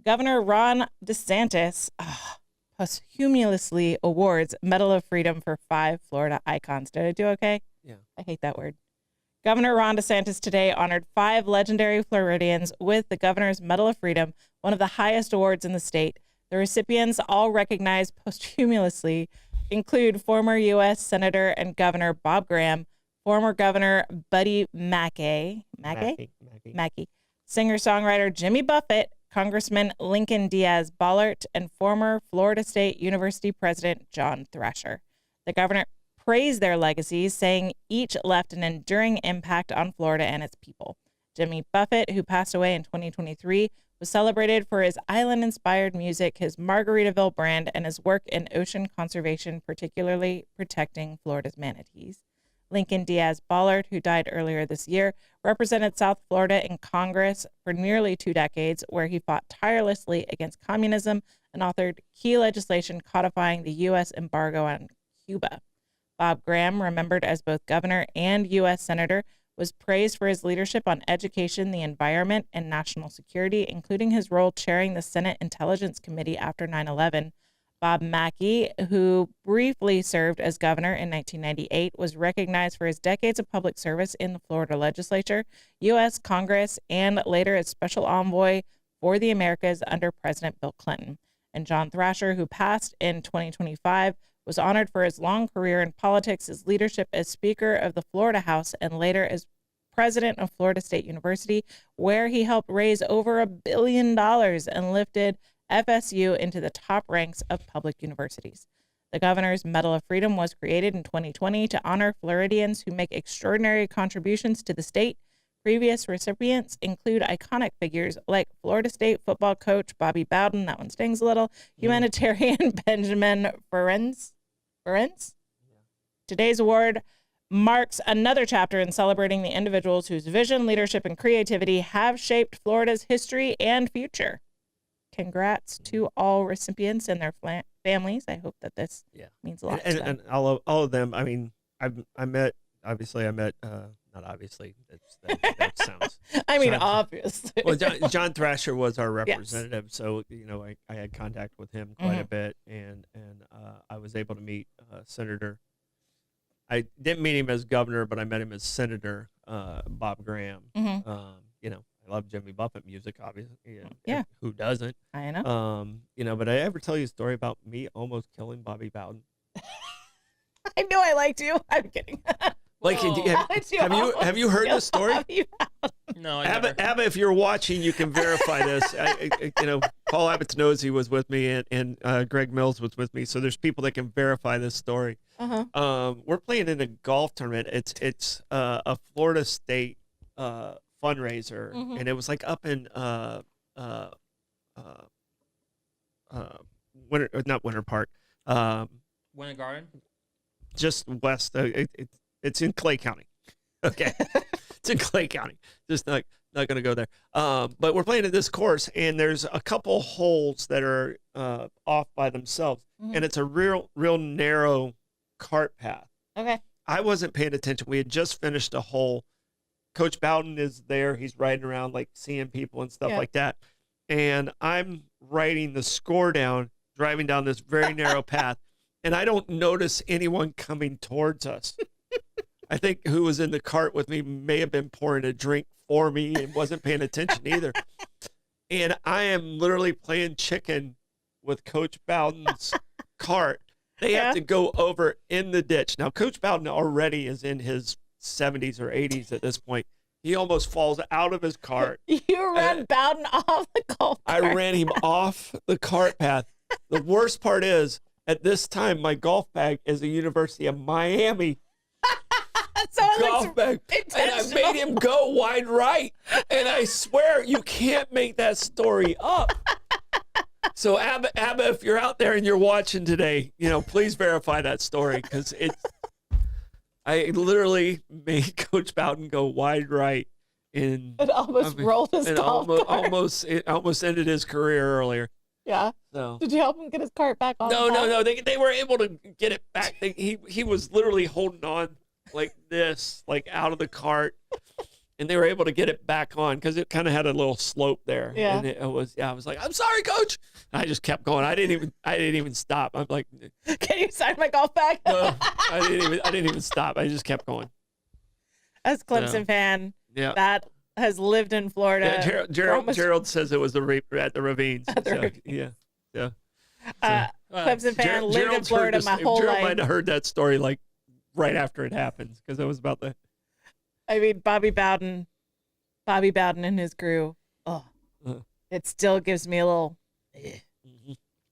Governor Ron DeSantis posthumously awards Medal of Freedom for 5 Florida icons. Did I do okay? Yeah. I hate that word. Governor Ron DeSantis today honored 5 legendary Floridians with the Governor's Medal of Freedom, one of the highest awards in the state. The recipients, all recognized posthumously, include former U.S. Senator and Governor Bob Graham, former Governor Buddy MacKay, singer-songwriter Jimmy Buffett, Congressman Lincoln Díaz-Balart, and former Florida State University President John Thrasher. The governor praised their legacies, saying each left an enduring impact on Florida and its people. Jimmy Buffett, who passed away in 2023, was celebrated for his island-inspired music, his Margaritaville brand, and his work in ocean conservation, particularly protecting Florida's manatees. Lincoln Díaz-Balart, who died earlier this year, represented South Florida in Congress for nearly 2 decades, where he fought tirelessly against communism and authored key legislation codifying the U.S. embargo on Cuba. Bob Graham, remembered as both governor and U.S. senator, was praised for his leadership on education, the environment, and national security, including his role chairing the Senate Intelligence Committee after 9/11. Bob MacKay, who briefly served as governor in 1998, was recognized for his decades of public service in the Florida legislature, U.S. Congress, and later as special envoy for the Americas under President Bill Clinton. And John Thrasher, who passed in 2025, was honored for his long career in politics, his leadership as Speaker of the Florida House, and later as president of Florida State University, where he helped raise over $1 billion and lifted FSU into the top ranks of public universities. The Governor's Medal of Freedom was created in 2020 to honor Floridians who make extraordinary contributions to the state. Previous recipients include iconic figures like Florida State football coach Bobby Bowden, that one stings a little, humanitarian Benjamin Ferencz. Today's award marks another chapter in celebrating the individuals whose vision, leadership, and creativity have shaped Florida's history and future. Congrats to all recipients and their families. I hope that this means a lot to them. And all of them. I mean, I met. Not obviously. That sounds. I mean, obviously. Well, John Thrasher was our representative, yes. So I had contact with him quite a bit, and I was able to meet Senator. I didn't meet him as governor, but I met him as Senator Bob Graham. I love Jimmy Buffett music, obviously. Yeah. Who doesn't? I know. But I ever tell you a story about me almost killing Bobby Bowden? I knew I liked you. I'm kidding. Like, have you heard this story? No, Abba, if you're watching, you can verify this. Paul Abbott's was with me, and Greg Mills was with me. So there's people that can verify this story. We're playing in a golf tournament. It's a Florida State fundraiser, and it was like up in Winter Park, Winter Garden, just west. It's in Clay County. Okay, it's in Clay County. Just not going to go there. But we're playing at this course, and there's a couple holes that are off by themselves, and it's a real narrow cart path. Okay. I wasn't paying attention. We had just finished a hole. Coach Bowden is there. He's riding around, like seeing people and stuff like that. And I'm writing the score down, driving down this very narrow path, and I don't notice anyone coming towards us. I think who was in the cart with me may have been pouring a drink for me and wasn't paying attention either. And I am literally playing chicken with Coach Bowden's cart. They have to go over in the ditch. Now, Coach Bowden already is in his 70s or 80s at this point. He almost falls out of his cart. You ran Bowden off the golf cart. I ran him off the cart path. The worst part is, at this time, my golf bag is a University of Miami golf bag. And I made him go wide right. And I swear, you can't make that story up. So, Abba, if you're out there and you're watching today, please verify that story, because I literally made Coach Bowden go wide right. It almost rolled his golf cart. It almost ended his career earlier. Yeah. So. Did you help him get his cart back on? No. They were able to get it back. He was literally holding on like this, like out of the cart. and they were able to get it back on because it kind of had a little slope there. Yeah. And I was like, I'm sorry, coach. I just kept going. I didn't even stop. I'm like, can you sign my golf bag? no, I didn't even stop. I just kept going. As Clemson fan, Yeah. that has lived in Florida. Yeah, Gerald says it was at the ravines. Yeah. Clemson fan, lived in Gerald's Florida my whole Gerald life. might have heard that story like right after it happened because it was about the. I mean, Bobby Bowden and his crew. Oh, it still gives me a little,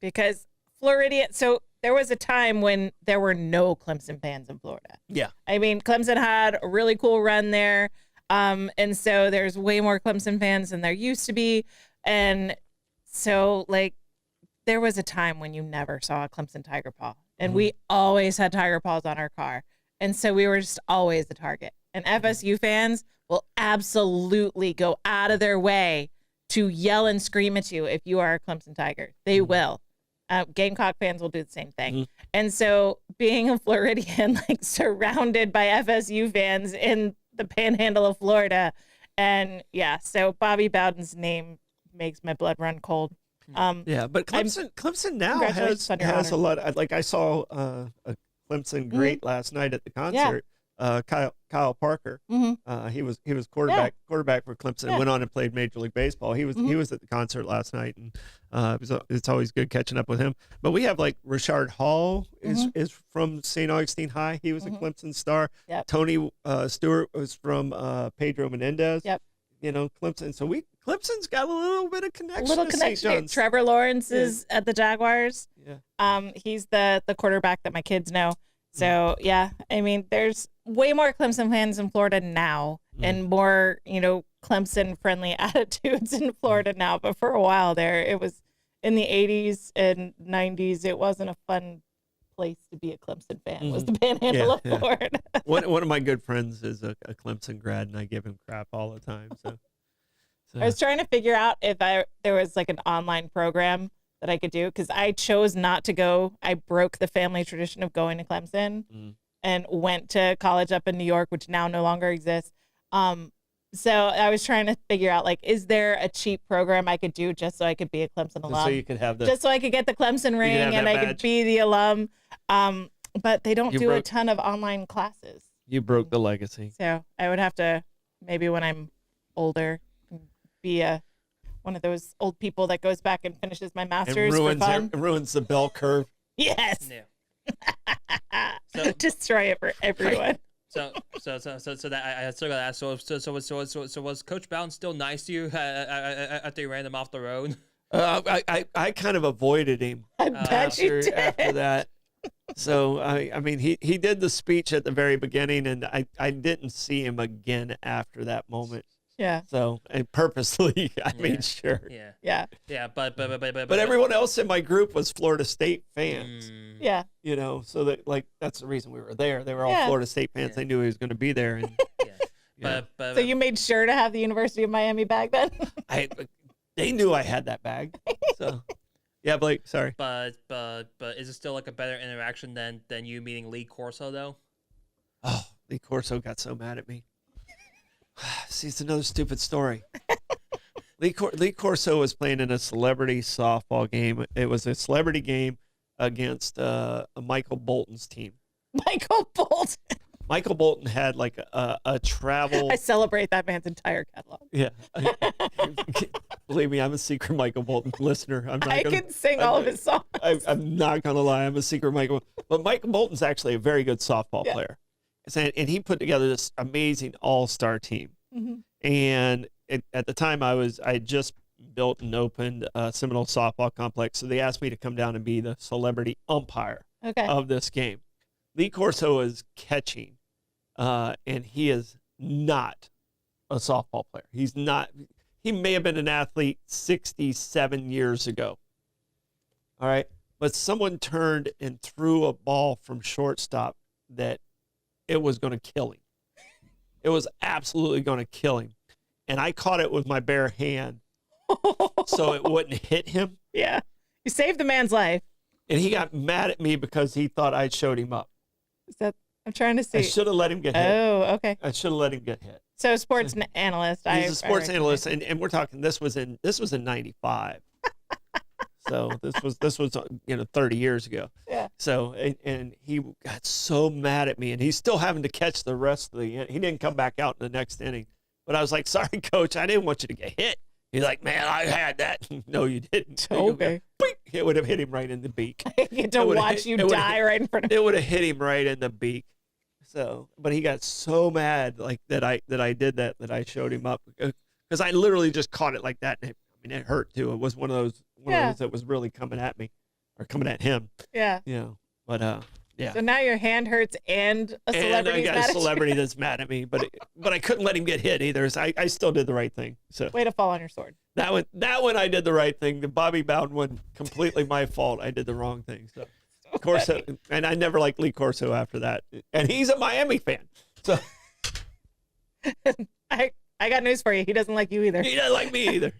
because Floridian. So there was a time when there were no Clemson fans in Florida. Yeah. I mean, Clemson had a really cool run there. And so there's way more Clemson fans than there used to be. And so like there was a time when you never saw a Clemson Tiger Paw, and we always had Tiger Paws on our car. And so we were just always the target. And FSU fans will absolutely go out of their way to yell and scream at you if you are a Clemson Tiger. They will. Gamecock fans will do the same thing. And so being a Floridian, like surrounded by FSU fans in the panhandle of Florida. And yeah, so Bobby Bowden's name makes my blood run cold. Yeah, but Clemson now has a lot. Like I saw a Clemson great last night at the concert. Kyle Parker. He was quarterback for Clemson and went on and played Major League Baseball. He was at the concert last night, and it's always good catching up with him. But we have like Rashard Hall is from St. Augustine High. He was a Clemson star. Yep. Tony Stewart was from Pedro Menendez. Yep. You know, Clemson. So Clemson's got a little bit of connection. A little to connection. St. John's. Trevor Lawrence is at the Jaguars. Yeah. He's the quarterback that my kids know. So yeah, I mean, there's way more Clemson fans in Florida now, and more, Clemson friendly attitudes in Florida now. But for a while there, it was in the 80s and 90s. It wasn't a fun place to be a Clemson fan. It was the panhandle of Florida. One of my good friends is a Clemson grad, and I give him crap all the time. So I was trying to figure out if there was like an online program that I could do, because I chose not to go. I broke the family tradition of going to Clemson and went to college up in New York, which now no longer exists. So I was trying to figure out, like, is there a cheap program I could do just so I could be a Clemson alum? So you could have just so I could get the Clemson ring and I could be the alum. But they don't do a ton of online classes. You broke the legacy. So I would have to, maybe when I'm older, be one of those old people that goes back and finishes my master's for fun. It ruins the bell curve. Yes. Yeah. Destroy it for everyone. So that I still got to ask. So was Coach Bowden still nice to you after you ran him off the road? I kind of avoided him. I bet you did. After that. So I mean he did the speech at the very beginning, and I didn't see him again after that moment. Yeah. So and purposely I made sure. Yeah. But everyone else in my group was Florida State fans. Yeah. So that that's the reason we were there. They were all Florida State fans. Yeah. They knew he was going to be there. And so you made sure to have the University of Miami bag then? They knew I had that bag. So yeah, Blake. Sorry. But is it still like a better interaction than you meeting Lee Corso though? Oh, Lee Corso got so mad at me. See, it's another stupid story. Lee Corso was playing in a celebrity softball game. It was a celebrity game against Michael Bolton's team. Michael Bolton. Michael Bolton had like a travel. I celebrate that man's entire catalog. Yeah. Believe me, I'm a secret Michael Bolton listener. I can sing all of his songs. I'm not going to lie. I'm a secret Michael. But Michael Bolton's actually a very good softball player. And he put together this amazing all-star team. And at the time I had just built and opened a Seminole softball complex. So they asked me to come down and be the celebrity umpire of this game. Lee Corso is catching, and he is not a softball player. He's not. He may have been an athlete 67 years ago. All right. But someone turned and threw a ball from shortstop that it was going to kill him. It was absolutely going to kill him. And I caught it with my bare hand so it wouldn't hit him. Yeah. You saved the man's life. And he got mad at me because he thought I showed him up. I'm trying to see. I should have let him get hit. Oh, okay. I should have let him get hit. So sports analyst. He's a sports analyst, and we're talking. This was in '95. So this was 30 years ago. Yeah. So and he got so mad at me, and he's still having to catch the rest of the. He didn't come back out in the next inning, but I was like, sorry, coach, I didn't want you to get hit. He's like, man, I had that. No, you didn't. Okay. It would have hit him right in the beak. I get to watch you die right in front of It would have hit him right in the beak. So, but he got so mad like that I did that I showed him up because I literally just caught it like that. And it hurt too. It was one of those that was really coming at me or coming at him. Yeah. But yeah. So now your hand hurts and a celebrity. And I got a celebrity that's mad at me, but I couldn't let him get hit either. So I still did the right thing. So way to fall on your sword. That one I did the right thing. The Bobby Bowden one, completely my fault. I did the wrong thing. So Corso, and I never liked Lee Corso after that. And he's a Miami fan. So I got news for you. He doesn't like you either. He doesn't like me either.